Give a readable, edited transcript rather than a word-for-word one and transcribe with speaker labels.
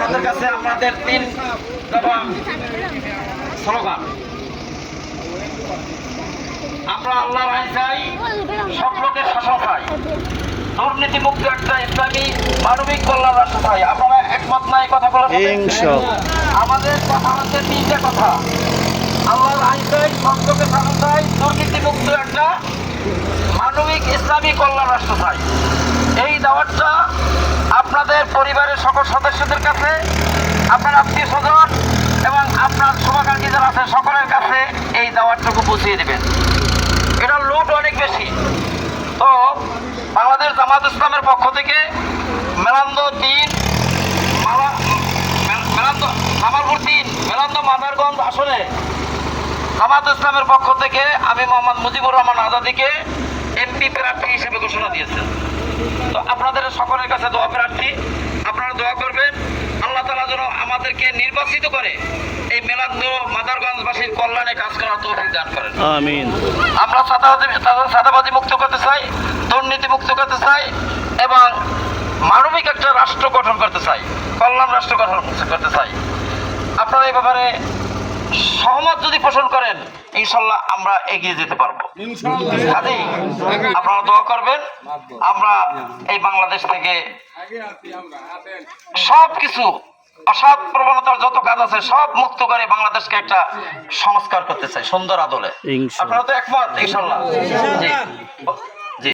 Speaker 1: আপনাদের কাছে আপনাদের 3 দফা স্লোগান। আমরা আল্লাহর আইন চাই, সব লোকের শাসন চাই, দুর্নীতি মুক্ত একটা ইসলামী মানবিক কল্যাণ রাষ্ট্র চাই। আপনারা একমত নাই কথাগুলো? আমাদের কথা হচ্ছে 3টে কথা। আল্লাহর আইন চাই, সব লোকের শাসন চাই, দুর্নীতি মুক্ত একটা মানবিক ইসলামী কল্যাণ রাষ্ট্র চাই। এই দাওয়াতটা আপনাদের পরিবারের সকল সদস্যদের কাছে, আপনার আত্মীয় স্বজন এবং আপনার শুভাকাঙ্ক্ষী যারা আছে সকলের কাছে এই দাওয়াতটুকু পৌঁছিয়ে দেবেন। এটার লোড অনেক বেশি। তো বাংলাদেশ জামাত ইসলামের পক্ষ থেকে মেলান্দ 3 জামালপুর 3 মেলান্দ মাদারগঞ্জ আসনে জামাত ইসলামের পক্ষ থেকে আমি মোহাম্মদ মুজিবুর রহমান আজাদীকে এমপি প্রার্থী হিসেবে ঘোষণা দিয়েছেন। তো আপনাদের সকলের কাছে দোয়া প্রার্থী, আপনারা দোয়া করবেন আল্লাহ তাআলা যেন আমাদেরকে নির্বাচিত করে এই মেলান্দ মাদারগঞ্জবাসীর কল্যাণে কাজ করার তৌফিক দান করেন। আমিন। আমরা চাঁদাবাজি মুক্ত করতে চাই, দুর্নীতি মুক্ত করতে চাই এবং মানবিক একটা রাষ্ট্র গঠন করতে চাই, কল্যাণ রাষ্ট্র গঠন করতে চাই। আপনারা এই ব্যাপারে সহমত যদি পোষণ করেন ইনশাল্লাহ আমরা এগিয়ে যেতে পারবো। আপনারা দোয়া করবেন আমরা এই বাংলাদেশ থেকে সবকিছু অসৎ প্রবণতার যত কাজ আছে সব মুক্ত করে বাংলাদেশকে একটা সংস্কার করতে চাই সুন্দর আদলে। আপনারা তো একমত ইনশাল্লাহ?